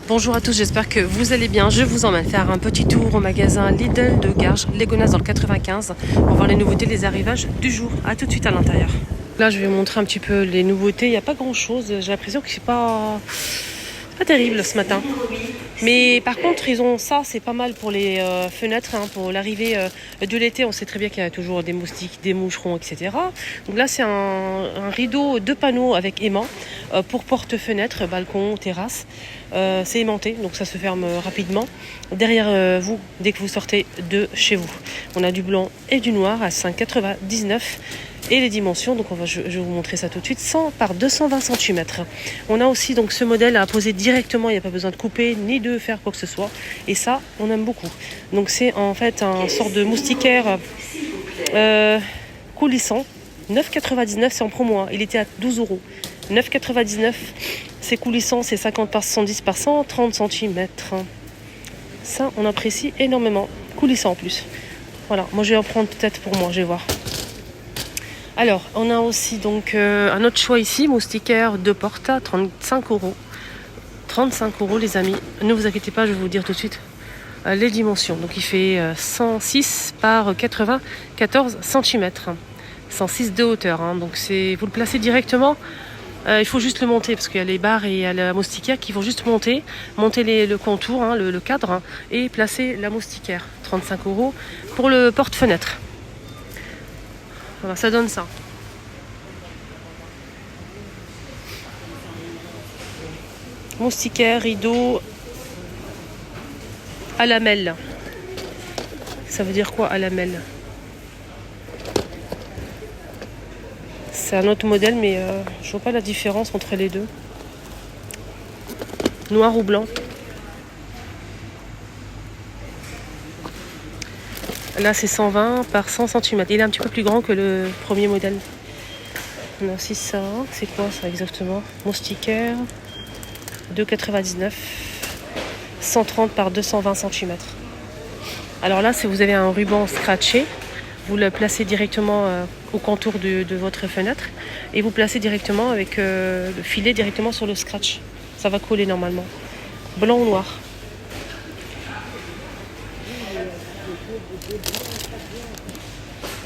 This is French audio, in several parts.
Bonjour à tous, j'espère que vous allez bien. Je vous emmène faire un petit tour au magasin Lidl de Garges, Légonas dans le 95 pour voir les nouveautés, les arrivages du jour. A tout de suite à l'intérieur. Là, je vais vous montrer un petit peu les nouveautés. Il n'y a pas grand chose. J'ai l'impression que c'est pas terrible ce matin. Mais par contre, ils ont ça, c'est pas mal pour les fenêtres, pour l'arrivée de l'été. On sait très bien qu'il y a toujours des moustiques, des moucherons, etc. Donc là, c'est un rideau de panneaux avec aimant pour porte-fenêtre, balcon, terrasse. C'est aimanté, donc ça se ferme rapidement. Derrière vous, dès que vous sortez de chez vous. On a du blanc et du noir à 5,99 €. Et les dimensions, donc je vais vous montrer ça tout de suite, 100 par 220 cm. On a aussi donc ce modèle à poser directement, il n'y a pas besoin de couper ni de faire quoi que ce soit. Et ça, on aime beaucoup. Donc c'est en fait un sort de moustiquaire coulissant. 9,99 €, c'est en promo, hein. Il était à 12 €. 9,99 €, c'est coulissant, c'est 50 par 70 par 130 cm. Ça, on apprécie énormément. Coulissant en plus. Voilà, moi je vais en prendre peut-être pour moi, je vais voir. Alors, on a aussi donc un autre choix ici, moustiquaire de Porta, 35 €. 35 € les amis. Ne vous inquiétez pas, je vais vous dire tout de suite les dimensions. Donc il fait 106 par 94 cm. 106 de hauteur. Donc vous le placez directement. Il faut juste le monter parce qu'il y a les barres et il y a la moustiquaire qui vont juste monter le contour, le cadre, et placer la moustiquaire. 35 € pour le porte-fenêtre. Voilà, ça donne ça. Moustiquaire, rideau à lamelles. Ça veut dire quoi à lamelles? C'est un autre modèle, mais je vois pas la différence entre les deux. Noir ou blanc. Là, c'est 120 par 100 cm. Il est un petit peu plus grand que le premier modèle. On a aussi ça. C'est quoi ça exactement? Moustiquaire. 2,99 €. 130 par 220 cm. Alors là, si vous avez un ruban scratché, vous le placez directement au contour de votre fenêtre et vous placez directement avec le filet directement sur le scratch. Ça va coller normalement. Blanc ou noir.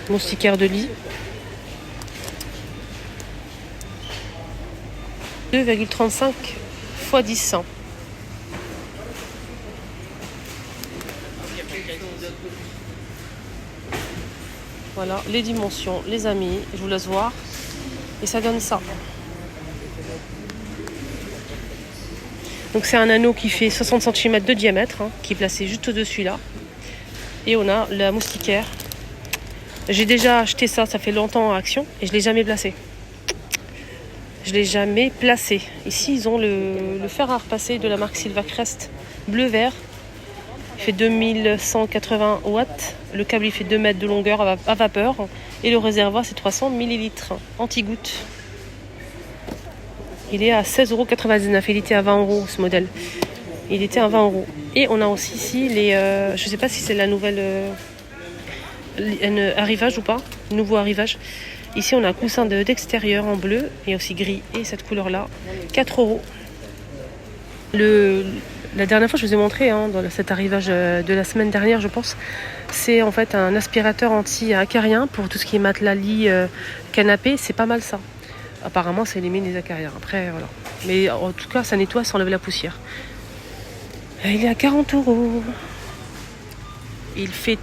Moustiquaire de lit. 2,35 x 10. Voilà les dimensions, les amis. Je vous laisse voir. Et ça donne ça. Donc c'est un anneau qui fait 60 cm de diamètre, qui est placé juste au-dessus là. Et on a la moustiquaire. J'ai déjà acheté ça fait longtemps en action et je ne l'ai jamais placé. Je ne l'ai jamais placé. Ici, ils ont le fer à repasser de la marque Silvacrest bleu-vert. Il fait 2180 watts. Le câble, il fait 2 mètres de longueur à vapeur. Et le réservoir, c'est 300 ml anti-goutte. Il est à 16,99 €. Il était à 20 € ce modèle. Il était à 20 €. Et on a aussi ici je ne sais pas si c'est la nouvelle arrivage ou pas. Nouveau arrivage. Ici, on a un coussin d'extérieur en bleu et aussi gris. Et cette couleur-là, 4 €. La dernière fois, je vous ai montré dans cet arrivage de la semaine dernière, je pense. C'est en fait un aspirateur anti-acarien pour tout ce qui est matelas, lit, canapé. C'est pas mal ça. Apparemment, ça élimine les acariens. Après, voilà. Mais en tout cas, ça nettoie, ça enlève la poussière. Il est à 40 €. Il fait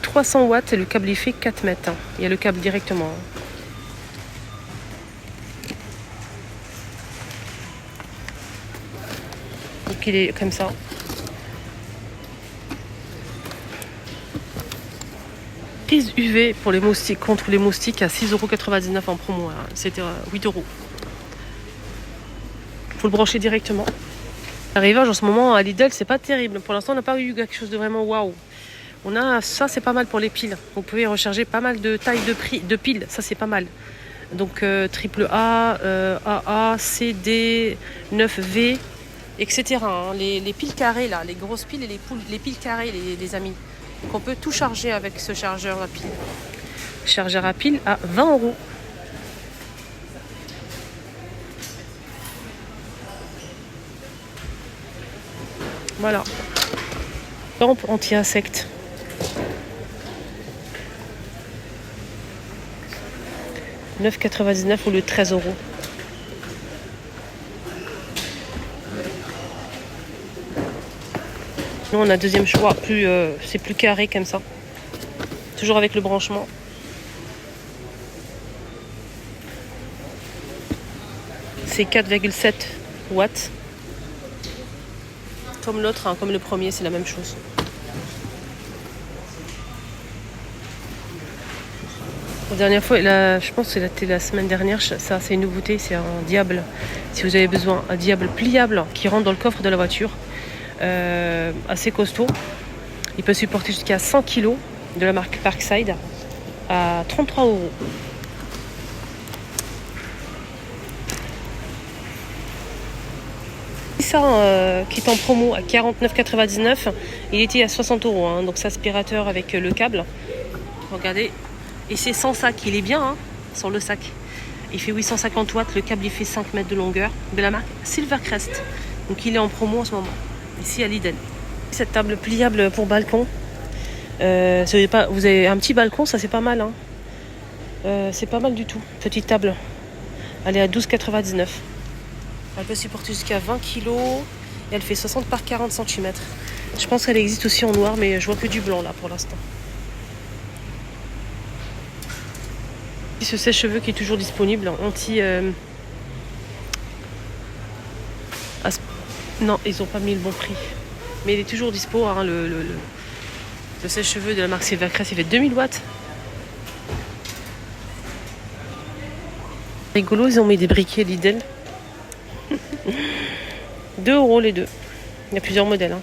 300 watts et le câble, il fait 4 mètres. Il y a le câble directement. Donc il est comme ça. Prise UV pour les moustiques, contre les moustiques à 6,99 € en promo. C'était 8 €. Faut le brancher directement. L'arrivage en ce moment à Lidl, c'est pas terrible. Pour l'instant, on n'a pas eu quelque chose de vraiment waouh. On a ça, c'est pas mal pour les piles. Vous pouvez recharger pas mal de tailles de piles. Ça, c'est pas mal. Donc triple A, AA, CD, 9V, etc. Les piles carrées là, les grosses piles et les piles carrées, les amis. Donc on peut tout charger avec ce chargeur à pile. Chargeur à pile à 20 €. Voilà. Lampe anti-insectes. 9,99 au lieu de 13 €. Nous on a deuxième choix, c'est plus carré comme ça. Toujours avec le branchement. C'est 4,7 watts. Comme l'autre, hein, comme le premier, c'est la même chose. La dernière fois, je pense que c'était la semaine dernière, ça c'est une nouveauté, c'est un diable. Si vous avez besoin, un diable pliable qui rentre dans le coffre de la voiture. Assez costaud. Il peut supporter jusqu'à 100 kg de la marque Parkside à 33 €. Ça qui est en promo à 49,99 €. Il était à 60 €, hein, donc c'est aspirateur avec le câble. Regardez. Et c'est sans sac. Il est bien hein, sans le sac. Il fait 850 watts. Le câble il fait 5 mètres de longueur. De la marque Silvercrest. Donc il est en promo en ce moment. Ici à Lidl. Cette table pliable pour balcon. Vous avez un petit balcon, ça c'est pas mal. Hein. C'est pas mal du tout. Petite table. Elle est à 12,99 €. Elle peut supporter jusqu'à 20 kg. Et elle fait 60 par 40 cm. Je pense qu'elle existe aussi en noir, mais je vois que du blanc là pour l'instant. Ce sèche-cheveux qui est toujours disponible. Non, ils n'ont pas mis le bon prix. Mais il est toujours dispo. Hein, le sèche-cheveux de la marque Silvercrest, il fait 2000 watts. Rigolo, ils ont mis des briquets Lidl. 2 € les deux. Il y a plusieurs modèles. Hein.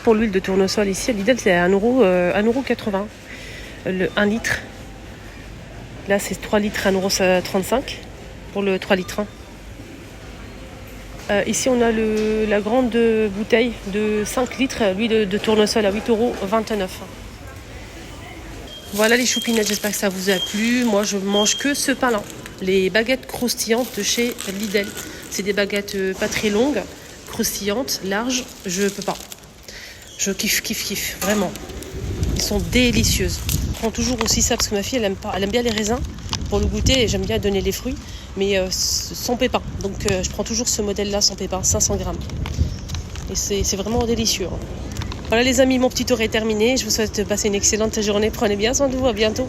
Pour l'huile de tournesol ici à Lidl, c'est à 1,80 €. Le 1 litre. Là, c'est 3 litres à 1,35 € pour le 3 litres. Ici, on a la grande bouteille de 5 litres, l'huile de tournesol à 8,29 €. Voilà les choupinettes, j'espère que ça vous a plu. Moi, je mange que ce pain-là. Les baguettes croustillantes de chez Lidl. C'est des baguettes pas très longues, croustillantes, larges. Je peux pas. Je kiffe, vraiment. Ils sont délicieuses. Je prends toujours aussi ça parce que ma fille, elle aime bien les raisins pour le goûter et j'aime bien donner les fruits, mais sans pépins. Donc je prends toujours ce modèle-là sans pépins, 500 grammes. Et c'est vraiment délicieux. Hein. Voilà les amis, mon petit tour est terminé. Je vous souhaite de passer une excellente journée. Prenez bien soin de vous, à bientôt.